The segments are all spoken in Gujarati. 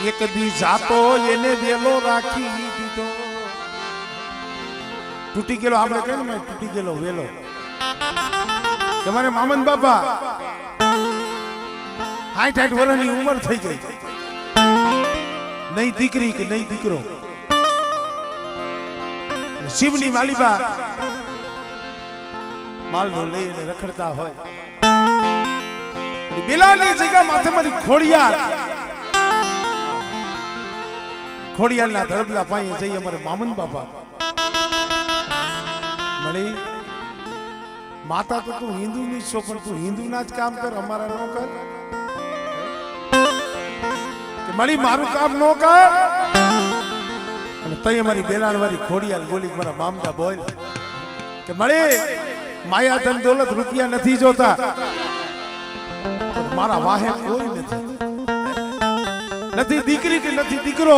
એક દી જાતો એને વેલો રાખી દીધો તૂટી ગયેલો આપણે કહીએ ને તૂટી ગયેલો વેલો તમારે મામન બાપા 60 વર્ષની ઉંમર થઈ ગઈ નહીં દીકરી કે નહીં દીકરો શિવની માલિબા માલનો લઈને રખડતા હોય બિલાની જગ્યા માથે મારી ખોડિયાલના ધરબલા પાસે જઈ અમારે મામન બાપા મળી માતા તો તું હિન્દુ ની છો પણ તું હિન્દુ ના જ કામ કર અમારા નો કર કે મળી મારું કામ નો કર અને તઈ અમારી બેલાણવાળી ખોડિયાલ બોલી મારા મામદા બોલ કે મળી માયા ધન દોલત રૂપિયા નથી જોતા મારા વાહે કોઈ નથી દીકરી કે નથી દીકરો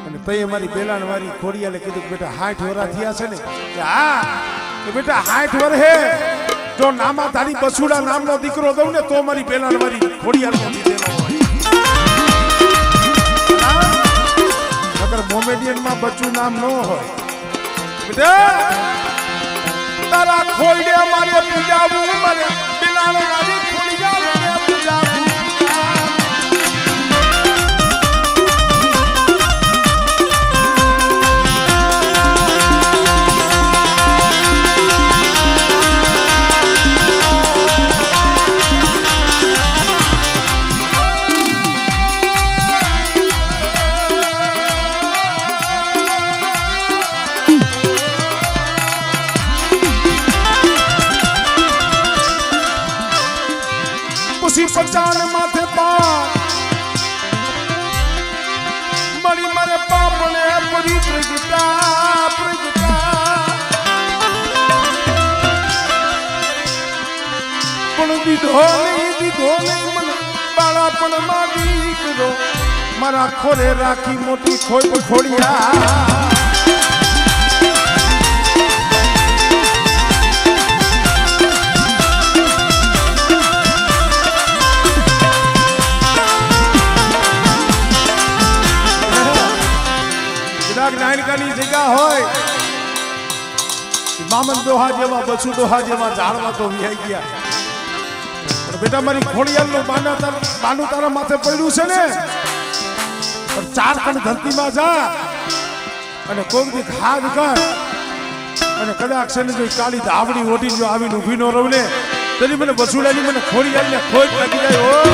અને તઈ અમારી બેલાણવાળી ખોડિયાલે કીધું કે બેટા 60 વર્ષ થયા છે ને કે હા કે બેટા 60 વર્ષ હે જો નામા તારી બસુડા નામનો દીકરો દઉં ને તો મારી બેલાણવાળી ખોડિયાલ નથી દેનો હોય અગર મોમેડિયન માં બચ્ચું નામ ન હોય બેટા તારા ખોડે મારે પૂજાવું મારે બેલાણવાળી ખોડિયાલ ને પૂજાવું पचान माथे पाप मरी मरे पाप ने परी प्रगटा पण दीधो नहीं मन बाळा पण मागी करो मारा खोरे राखी मोटी खोड़िया जगह होय मामन दोहा जेवा बसु दोहा जेवा जाणवा तो विहाई गया पर बेटा मारी खोड़ियाल नो बानू तारा माथे पड्યું છે ને પર 4 કણ ધરતી માં જા અને કોક દી ખાદ કર અને કદાચ છે ને જો કાળી ધાવડી ઓઢી જો આવીને ઊભી નો રહે તરી મને બસુડાની મને ખોડિયાલ ને ખોજ લાગી જાય ઓ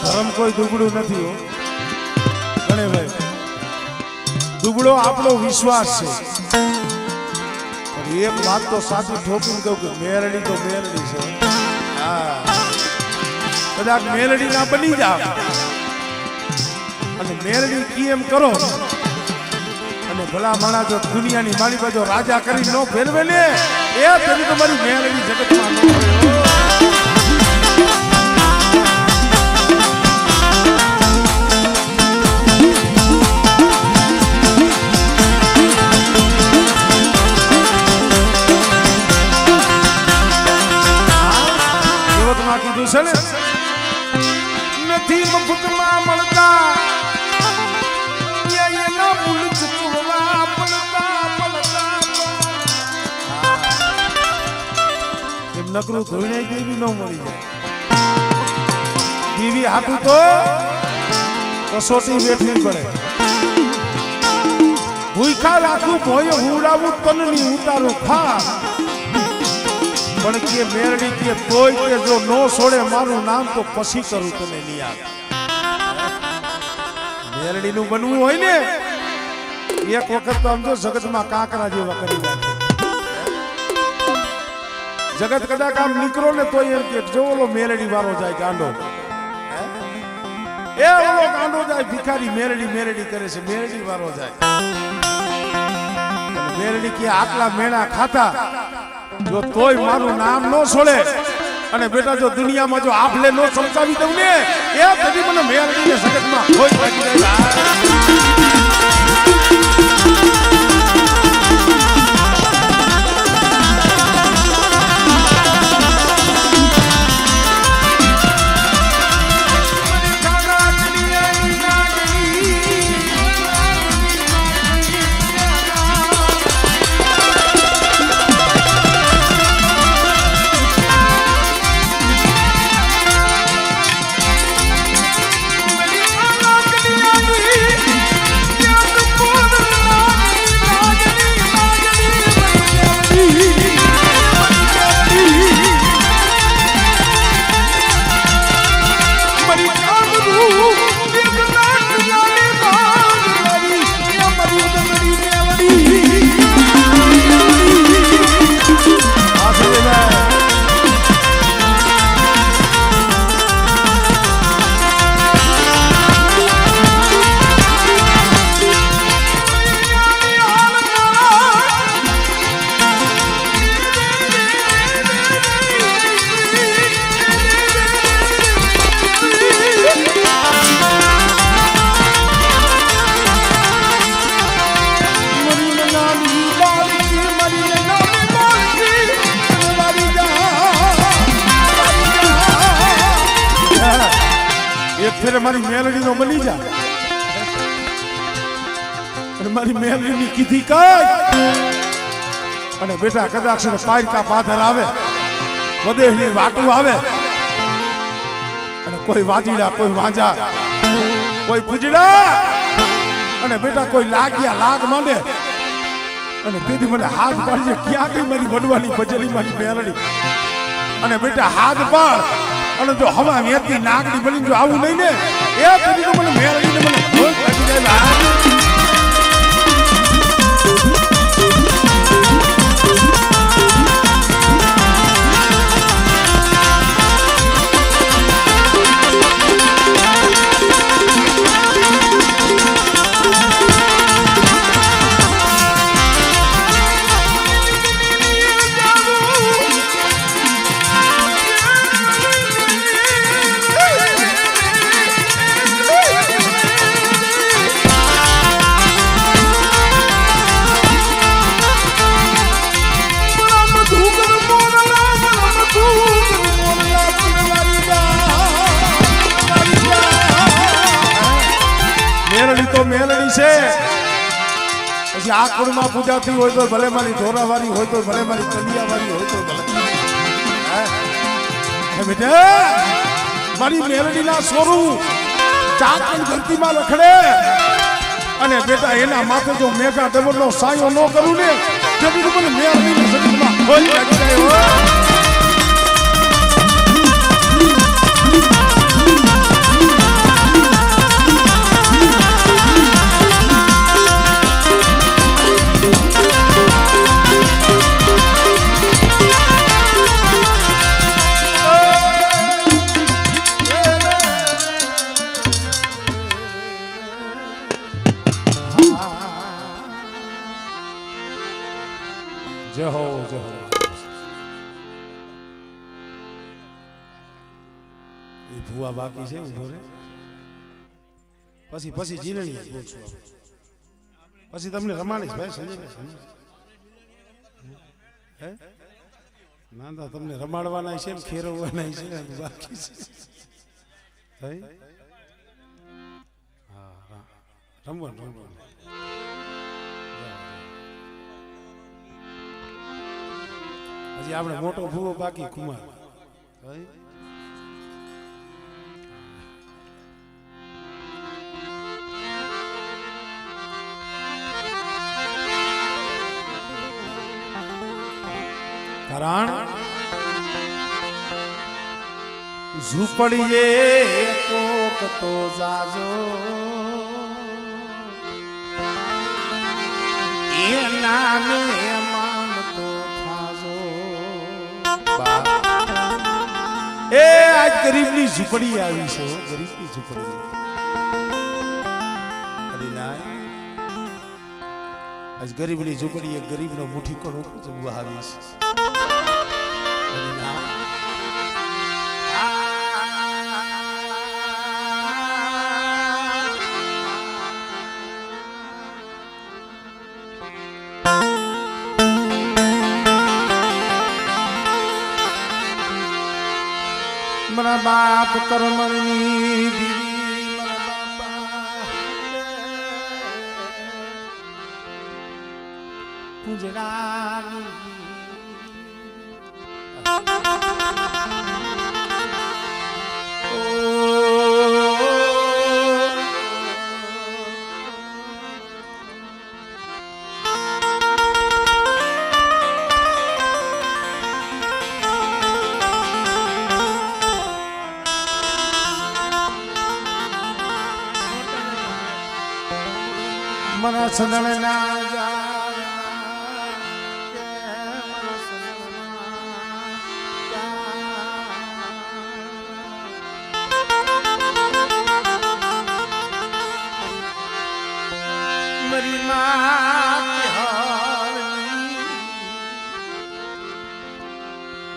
धर्म कोई दुबड़ो नहीं हो गणे भाई दुबड़ो आपनो विश्वास है और एक बात तो साथी ठोकी कहूं कि मेलडी तो मेलडी है हाँ कदाच मेलडी ना बनी जाओ અને મેલડી की एम करो અને ભલા માણા જો દુનિયાની મારી બાજુ રાજા કરી નો ફેરવે ને એ તરી તમારી મેલડી જગતમાં નો હોય નથી મફતમાં મળતા એના મૂળ ચૂકવવા પડતા એમ નકરું ધોઈને દેવી ન મળી જાય દેવી હાટું તો કસોટી વેઠવી પડે ભૂખા રાખું ભોય હુડાવું તનની ઉતારું ખા પણ કે મેરડી કે કોઈ કે જો નો છોડે મારું નામ તો પછી કરું તને નિયાદ મેરડી નું બનવું હોય ને એક વખત તો આમ જો જગતમાં કાંકરા જેવા કરી નાખે. જગત કદાચ આમ નીકળો ને તો એમ કે જો ઓલો મેલડી વાળો જાય ગાંડો, એ ઓલો ગાંડો જાય ભિખારી મેલડી મેલડી કરે છે, મેલડી વાળો જાય. મેલડી કે આટલા મેણા ખાતા જો તોય મારું નામ ન છોડે અને બેટા જો દુનિયામાં જો આપલે નો સમજાવી દઉં ને એ કદી મને મેલડી ને જગતમાં કોઈ બાકી જાય. फिर हमारी मेलडी नो बनी जा हमारी मेलडी ની કીધી કઈ અને બેટા કદાચ પાયકા પાથર આવે વદેહની વાટું આવે અને કોઈ વાજીડા કોઈ વાંજા કોઈ પૂજડા અને બેટા કોઈ લાગ્યા લાગ માંડે અને તેથી મને હાથ પાડજે ક્યાં ગઈ મારી વડવાની ભજેલી મારી મેલડી અને બેટા હાથ પાડ અને જો હવા વેતી નાગડી બની જો આવું નહીં ને એ કદી તો મને મેલડીને મને ભૂલ પડી જાય. મેલડી છે પછી આ કુળમાં પૂજાતી હોય તો ભલે મારી ઢોરાવાળી હોય તો ભલે મારી કલિયાવાળી હોય તો ભલે બેટા મારી મેલડીના સ્વરૂપ ચાકણ ધરતીમાં રખડે અને બેટા એના માથે જો મેઘા ડબરનો સાયો ન કરું ને તેથી મને મેલડીના શરીરમાં હોય લાગી જાય. જય હો જય હો. એ ભૂવા બાકી છે ઉભો રે પછી જીરણી બોલશું પછી તમને રમાડીશ ભાઈ સંજયભાઈ હે ના તમને રમાડવાના છે ખેરવવાના છે બાકી છે હા રમવાનું હજી આપણે મોટો ભૂવો બાકી કુમાર કારણ ઝૂંપડીએ કોક તો જાજો દેશના મહેમાન તો થાજો એ આજ ગરીબની ઝૂંપડી આવી છે ગરીબની ઝૂંપડી અરે ના આજ ગરીબની ઝૂંપડી એક ગરીબનો મુઠ્ઠી કોણ જમવા આવી છે અરે ના મારા બાપ કરમણની દીવી મારા બાપા પૂજરાની મના સદન ના જાય મરી માં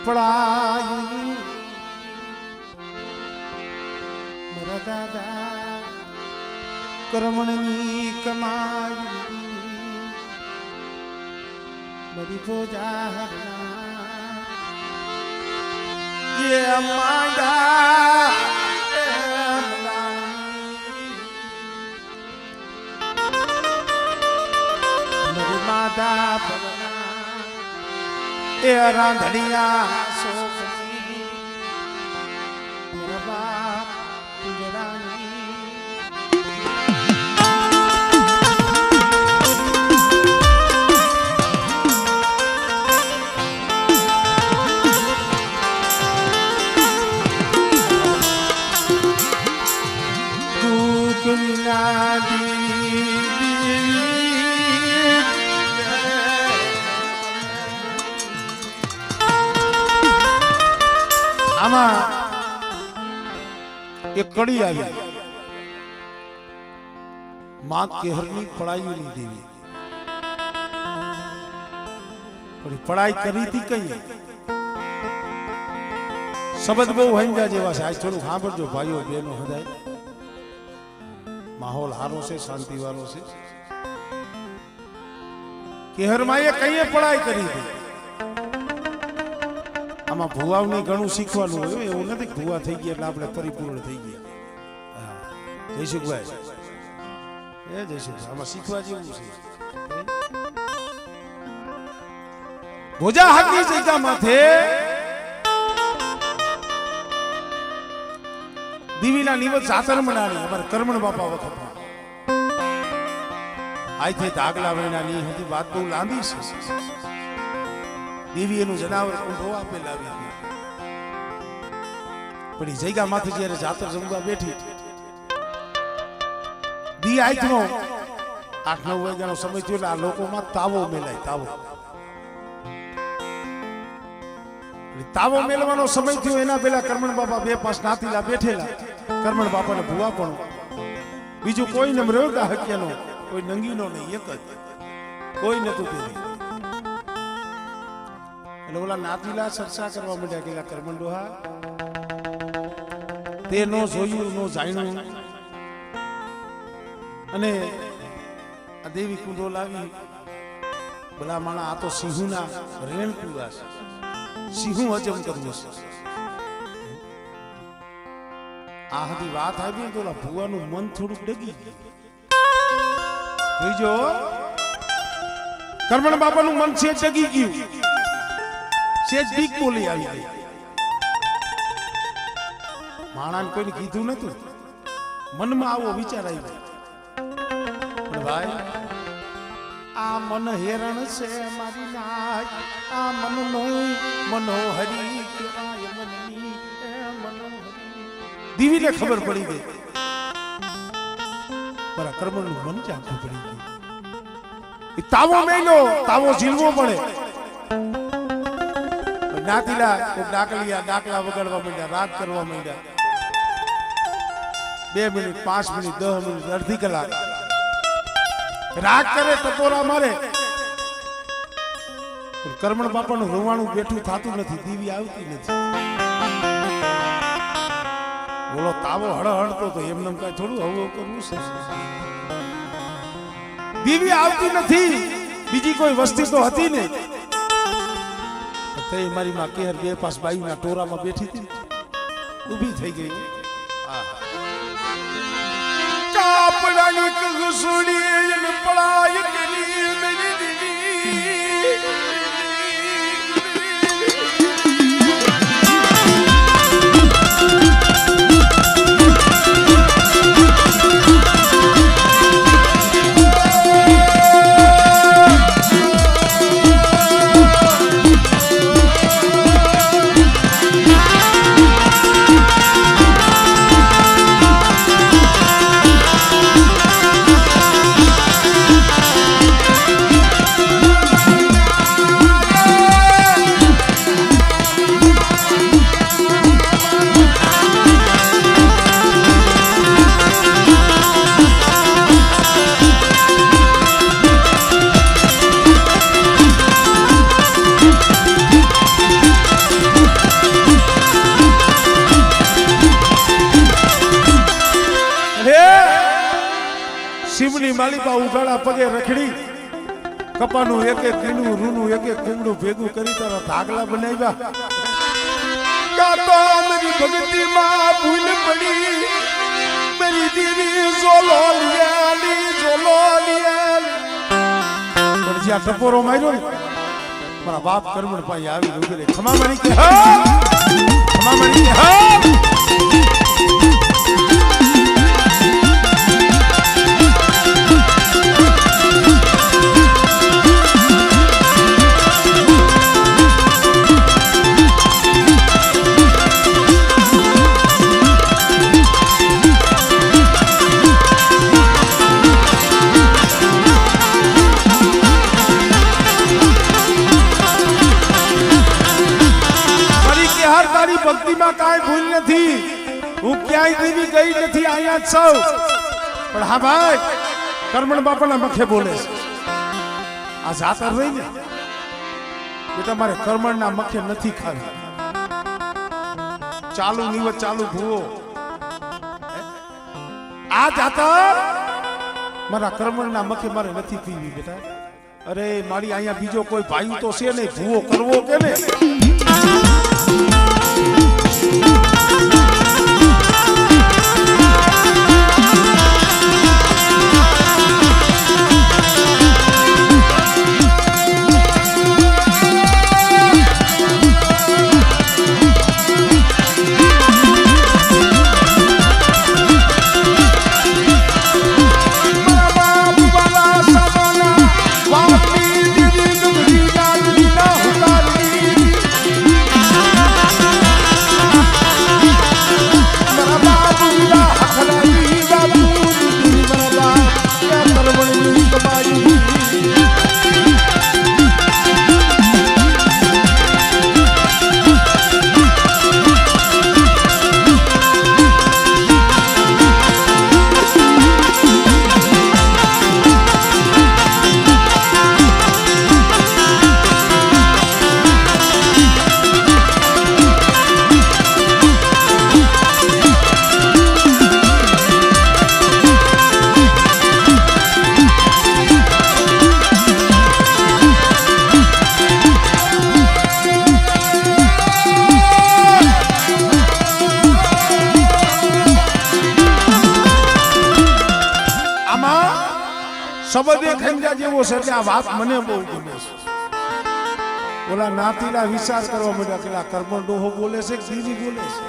પડાયું મારા દાદા કરમણની કમાઈ બધી પૂજા ये माया मेरी माता ए रांधनिया सोखी मेरा बाप गुजरानी આમાં એક કડી આવી માં કેહરની પડાઈની દેવી પણ પડાઈ કરી હતી કઈ શબ્દ બહુ હંજા જેવા છે આજ થોડું સાંભળજો ભાઈઓ બહેનો હદાય માહોલ હારો છે શાંતિ વાળો છે કેહરમાએ કઈએ પડાઈ કરી હતી આમાં ભુવાઓને ઘણું શીખવાનું હોય એવું નથી ભુવા થઈ ગયા એટલે આપણે પરિપૂર્ણ થઈ ગયા જયસુખભાઈ એ જયસુખભાઈ આમાં શીખવા જેવું છે ભોજા હાથની જગ્યા માથે દીવીના નિવત જાતર મનાની અમારા કરમણ બાપા વખત આજથી આગલા મહિનાની હતી વાત બહુ લાંબી છે દેવી એનું જનાવર ઊંધો આપેલ આવી પણ એ જગ્યા માંથી જયારે જાતર જમવા બેઠી દી આઈનો 8-9 વાગ્યાનો સમય થયો એટલે આ લોકોમાં તાવો મેલાય તાવો મેલવાનો સમય થયો એના પેલા કરમણ બાપા 2-5 નાતીલા બેઠેલા કરમણ બાપાને ભુવા પણ બીજું કોઈ ન રહ્યો કે હક્યાનો કોઈ નંગીનો નહીં એક જ કોઈ નતું તે એટલે ઓલા નાતીલા ચર્ચા કરવા માંડ્યા કે કરમણ ડોહા તે નો જોયું નો જાણ્યું અને આ દેવી કુંડો લાવી ભલા માણા આ તો સિંહના રેણ પીવા છે સિંહું હજમ કરવું છે આ હતી વાત આવી તો ઓલા ભુવાનું મન થોડુંક ડગી જોઈજો કરમણ બાપાનું મન છે ડગી ગયું સેજ બીક બોલી આવી ગઈ માણાને કોઈને કીધું નતું મનમાં આવો વિચાર આવ્યો પણ ભાઈ આ મન હેરણ છે મારી નાય આ મન નો મનોહરી કહેવાય મનની એ મનોહરી દીવીને ખબર પડી ગઈ મારા કર્મનું મન જાગતું પડી ગયું તાવો મેલો તાવો ઝીલવો પડે. નાતીલા ડાકલા વગાડવા માંડ્યા, રાગ કરવા માંડ્યા. 2 મિનિટ 5 મિનિટ 10 મિનિટ અડધી કલાક રાગ કરે, ટપોરા મારે. કરમણ બાપાનું રોવાણું બેઠું થતું નથી, દીવી આવતી નથી. બોલો તાવો હળહળતો તો એમને કઈ થોડું હવું કરવું છે. દીવી આવતી નથી, બીજી કોઈ વસ્તી તો હતી નહીં. તો મારી માં કેર 2 પાસ બાયુના ટોરામાં બેઠી હતી, ઊભી થઈ ગઈ. કાપડાની કસુડી ને પડાય કેલી મેરી દીવી. શિવની માલિકા ઉઘાડા પગે રખડી, કપાનું એક એક કીનું રૂનું એક એક કુંગડું ભેગું કરી તારા ધાગલા બનાવ્યા. કાતો મારી ભક્તિ માં ભૂલ પડી, મારી દીવી ઝોલો લિયાલી. પણ જ્યાં ટપોરો માર્યો ને મારા બાપ કરમણ પાસે આવી ઉભી રહી. ખમા મારી કે હા, ખમા મારી કે હા. ભક્તિમાં કાંઈ ભૂલ નથી, હું ક્યાંય દેવી ગઈ નથી, અહીંયા જ સૌ. પણ હા ભાઈ, કરમણ બાપાના મખે બોલે છે. આ જાતર રહી ને બેટા, મારે કરમણના મખે નથી ખાવી. ચાલુ નિવત ચાલુ ભૂવો આ જાતર મારા કરમણના મખે મારે નથી પીવી બેટા. અરે મારી અહીંયા બીજો કોઈ ભાઈ તો છે નહીં, ભૂવો કરવો કે ને. શબ્દ ખંજા જેવો છે એટલે આ વાત મને બહુ ગમે છે. ઓલા નાતીલા વિચાર કરવા માંડ્યા કે આ કરમણ ડોહો બોલે છે કે દીવી બોલે છે.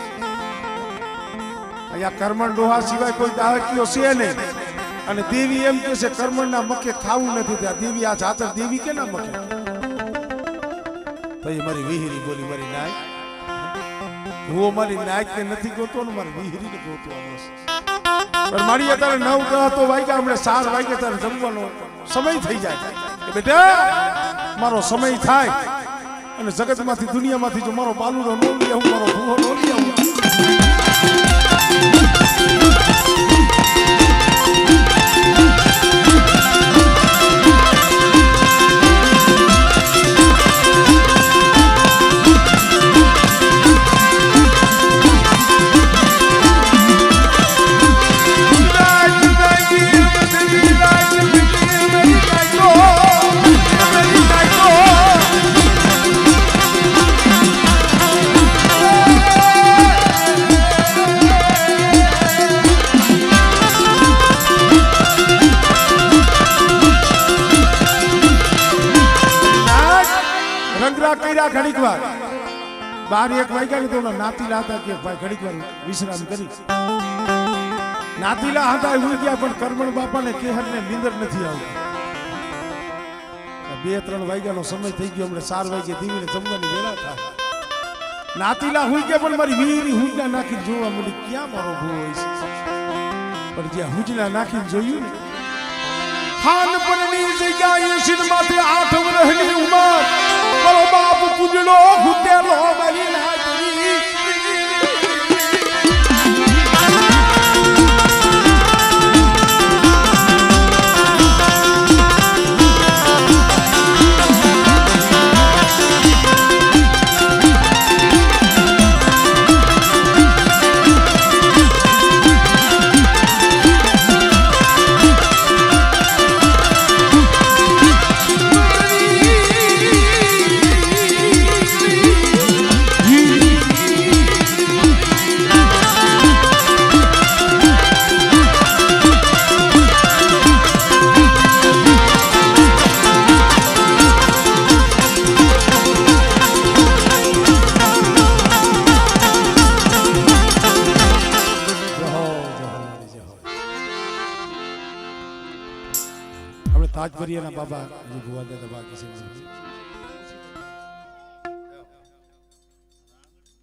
અહીંયા કરમણ ડોહા સિવાય કોઈ દાહકીઓ છે નહીં. અને દેવી એમ કે છે કરમણના મકે ખાવું નથી. ત્યાં દેવી આ જાતર દેવી કે ના મકે. તો એ મારી વિહિરી બોલી, મારી નાય હું મારી નાયક ને નથી ગોતો ને મારી વિહિરી ને ગોતવાનો છે. પણ મારી અત્યારે 9 તો વાગ્યા, હમણાં 4 વાગ્યા ત્યારે જમવાનો સમય થઈ જાય. કે બેટા મારો સમય થાય અને જગતમાંથી દુનિયામાંથી જો મારો બાલુડો નો લઈ આવું મારો ભૂવો નો લઈ આવું ઘડીક વાર 12-1 વાગ્યા કે તો નાતીલા હતા કે ભાઈ ઘડીક વાર વિશ્રામ કરી નાતીલા હતા ઉઈ ગયા પણ કરમણ બાપાને કેહરને નીંદર નથી આવતી 2-3 વાગ્યાનો સમય થઈ ગયો હમણે 4 વાગે દીવીને જમવાની વેળા થાય નાતીલા હુઈ ગયા પણ મારી વીરી હુંજના નાખી જોવા મળી ક્યાં મારો ભૂવો હોય છે પણ જ્યાં હુંજના નાખીને જોયું ને ખાનપણની જગ્યાએ સિંહમાંથી 8 વર્ષની ઉંમર મારો બાપ પૂજડો ઘૂટેલો મારી નાચરી ताजपुरिया ना बाबा जो बुआ दादा बाकी से